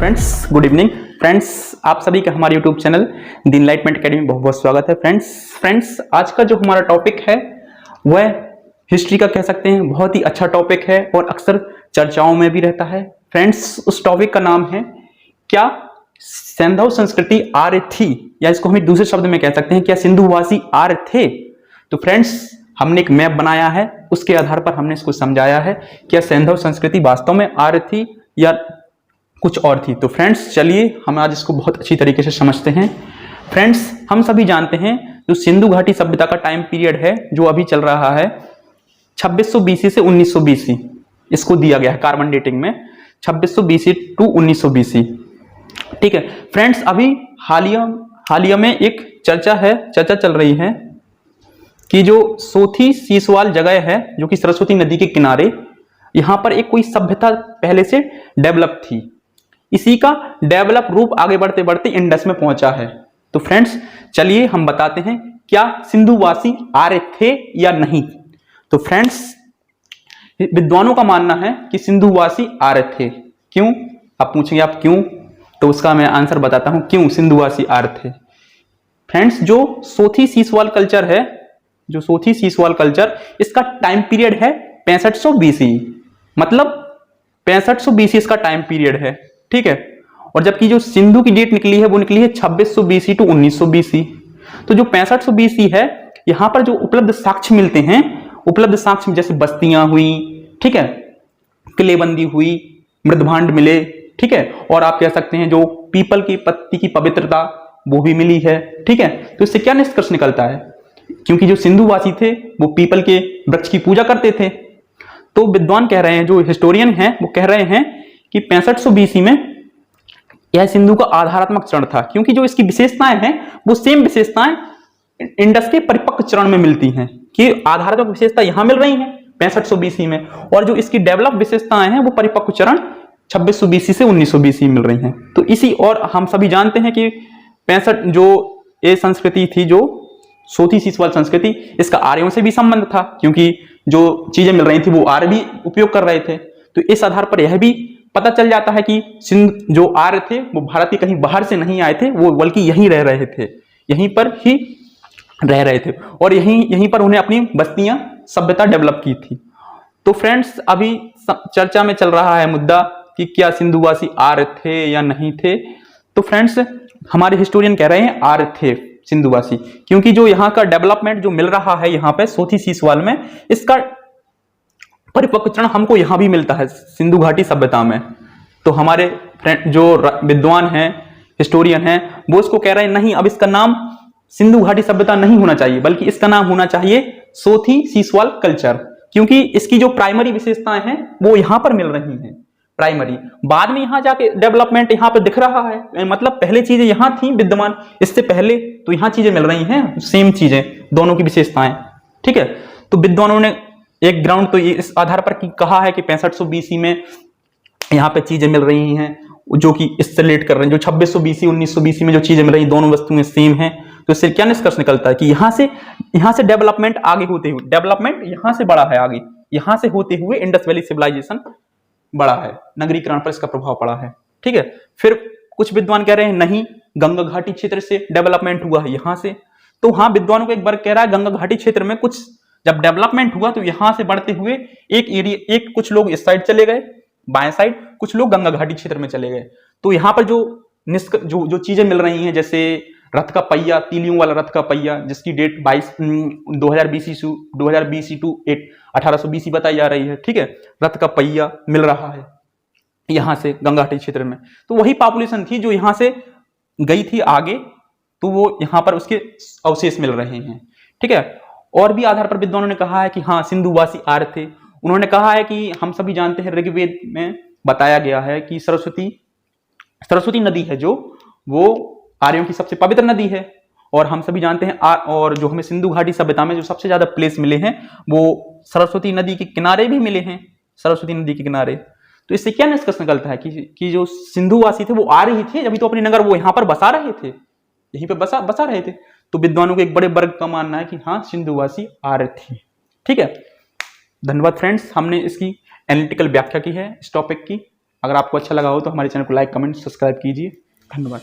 Friends, good evening friends. आप सभी का हमारे YouTube channel the enlightenment academy में बहुत बहुत स्वागत है फ्रेंड्स। आज का जो हमारा टॉपिक है वह हिस्ट्री का कह सकते हैं, बहुत ही अच्छा टॉपिक है और अक्सर चर्चाओं में भी रहता है फ्रेंड्स। उस टॉपिक का नाम है क्या सैंधव संस्कृति आर्य थी, या इसको हम दूसरे शब्द में कह सकते हैं क्या सिंधुवासी आर्य थे। तो फ्रेंड्स हमने एक मैप बनाया है, उसके आधार पर हमने इसको समझाया है क्या सैंधव संस्कृति वास्तव में आर्य थी या कुछ और थी। तो फ्रेंड्स चलिए हम आज इसको बहुत अच्छी तरीके से समझते हैं। फ्रेंड्स हम सभी जानते हैं जो सिंधु घाटी सभ्यता का टाइम पीरियड है जो अभी चल रहा है 2600 बीसी से 1900 बीसी, इसको दिया गया है कार्बन डेटिंग में 2600 बीसी टू 1900 बीसी। ठीक है फ्रेंड्स, अभी हालिया में एक चर्चा चल रही है कि जो सोथी सीसवाल जगह है जो कि सरस्वती नदी के किनारे, यहां पर एक कोई सभ्यता पहले से डेवलप थी, इसी का डेवलप रूप आगे बढ़ते बढ़ते इंडस में पहुंचा है। तो फ्रेंड्स चलिए हम बताते हैं क्या सिंधुवासी आर्य थे या नहीं। तो फ्रेंड्स विद्वानों का मानना है कि सिंधुवासी आर्य थे। क्यों, आप पूछेंगे आप क्यों, तो उसका मैं आंसर बताता हूं क्यों सिंधुवासी आर्य थे। फ्रेंड्स जो सोथी सीसवाल कल्चर है, जो सोथी सीसवाल कल्चर, इसका टाइम पीरियड है 6500 बीसी, मतलब 6500 बीसी इसका टाइम पीरियड है। ठीक है, और जबकि जो सिंधु की डेट निकली है वो निकली है 2600 बीसी टू 1900 बीसी। तो जो 6500 बीसी है, यहां पर जो उपलब्ध साक्ष्य मिलते हैं, उपलब्ध साक्ष्य जैसे बस्तियां हुई, ठीक है, किलेबंदी हुई, मृदभांड मिले, ठीक है, और आप कह सकते हैं जो पीपल की पत्ती की पवित्रता वो भी मिली है। ठीक है, तो इससे क्या निष्कर्ष निकलता है, क्योंकि जो सिंधुवासी थे वो पीपल के वृक्ष की पूजा करते थे। तो विद्वान कह रहे हैं, जो हिस्टोरियन हैं वो कह रहे हैं कि 6500 बीसी में यह सिंधु का आधारात्मक चरण था, क्योंकि जो इसकी विशेषताएं हैं वो सेम विशेषताएं इंडस के परिपक्व चरण में मिलती हैं, कि आधारात्मक विशेषता यहां मिल रही हैं 6500 बीसी में, और जो इसकी डेवलप विशेषताएं हैं वो परिपक्व चरण 2600 बीसी से 1900 बीसी मिल रही हैं। तो इसी, और हम सभी जानते हैं कि 65 जो ये संस्कृति थी, जो सोथी सीसवाल संस्कृति, इसका आर्यों से भी संबंध था, क्योंकि जो चीजें मिल रही थी वो आर्य भी उपयोग कर रहे थे। तो इस आधार पर यह भी पता चल जाता है कि सिंध जो आर्य थे वो भारत के कहीं बाहर से नहीं आए थे, वो बल्कि यहीं रह रहे थे, यहीं पर ही रह रहे थे, और यहीं पर उन्हें अपनी बस्तियां सभ्यता डेवलप की थी। तो फ्रेंड्स अभी चर्चा में चल रहा है मुद्दा कि क्या सिंधुवासी आर्य थे या नहीं थे। तो फ्रेंड्स हमारे हिस्टोरियन कह रहे हैं आर्य थे सिंधुवासी, क्योंकि जो यहाँ का डेवलपमेंट जो मिल रहा है यहाँ पे सोथी सीसवाल में, इसका परिपक्व चरण हमको यहाँ भी मिलता है सिंधु घाटी सभ्यता में। तो हमारे फ्रेंड जो विद्वान हैं, हिस्टोरियन हैं, वो इसको कह रहे हैं नहीं, अब इसका नाम सिंधु घाटी सभ्यता नहीं होना चाहिए, बल्कि इसका नाम होना चाहिए सोथी सीसवाल कल्चर, क्योंकि इसकी जो प्राइमरी विशेषताएं हैं वो यहाँ पर मिल रही हैं प्राइमरी। बाद में यहाँ जाके डेवलपमेंट यहाँ पे दिख रहा है, मतलब पहले चीजें यहाँ थी विद्यमान, इससे पहले तो यहाँ चीजें मिल रही हैं, सेम चीजें, दोनों की विशेषताएं। ठीक है, तो विद्वानों ने एक ग्राउंड तो ये इस आधार पर कहा है कि 6500 बीसी में यहाँ पे चीजें मिल रही हैं जो कि इससे रिलेट कर रहे हैं, जो 2600 बीसी 1900 बीसी में जो चीजें मिल रही, दोनों वस्तुएं सेम हैं। तो इससे क्या निष्कर्ष निकलता है कि यहाँ से डेवलपमेंट आगे होते हुए, डेवलपमेंट यहाँ से बढ़ा है आगे, यहाँ से होते हुए इंडस वैली सिविलाइजेशन बढ़ा है, नगरीकरण पर इसका प्रभाव पड़ा है। ठीक है, फिर कुछ विद्वान कह रहे हैं नहीं, गंगा घाटी क्षेत्र से डेवलपमेंट हुआ है यहाँ से। तो हाँ, विद्वानों का एक वर्ग कह रहा है गंगा घाटी क्षेत्र में कुछ जब डेवलपमेंट हुआ तो यहां से बढ़ते हुए एक कुछ लोग इस साइड चले गए बाएं साइड, कुछ लोग गंगा घाटी क्षेत्र में चले गए। तो यहाँ पर जो चीजें मिल रही हैं, जैसे रथ का पहिया, तीलियों वाला रथ का पहिया, जिसकी डेट 2000 बीसी टू 1800 बीसी बताई जा रही है। ठीक है, रथ का पहिया मिल रहा है यहाँ से गंगा घाटी क्षेत्र में। तो वही पॉपुलेशन थी जो यहाँ से गई थी आगे, तो वो यहाँ पर उसके अवशेष मिल रहे हैं। ठीक है, और भी आधार पर विद्वानों ने कहा है कि हाँ सिंधुवासी आर्य थे। उन्होंने कहा है कि हम सभी जानते हैं ऋग्वेद में बताया गया है कि सरस्वती नदी है जो वो आर्यों की सबसे पवित्र नदी है, और हम सभी जानते हैं और जो हमें सिंधु घाटी सभ्यता में जो सबसे ज्यादा प्लेस मिले हैं वो सरस्वती नदी के किनारे भी मिले हैं, सरस्वती नदी के किनारे। तो इससे क्या निष्कर्ष निकलता है कि जो सिंधुवासी थे वो आर्य ही थे, अभी तो अपनी नगर वो यहाँ पर बसा रहे थे, यहीं पे बसा रहे थे। तो विद्वानों के एक बड़े वर्ग का मानना है कि हाँ सिंधुवासी आर्य थे। ठीक है, धन्यवाद फ्रेंड्स, हमने इसकी एनालिटिकल व्याख्या की है इस टॉपिक की। अगर आपको अच्छा लगा हो तो हमारे चैनल को लाइक, कमेंट, सब्सक्राइब कीजिए। धन्यवाद।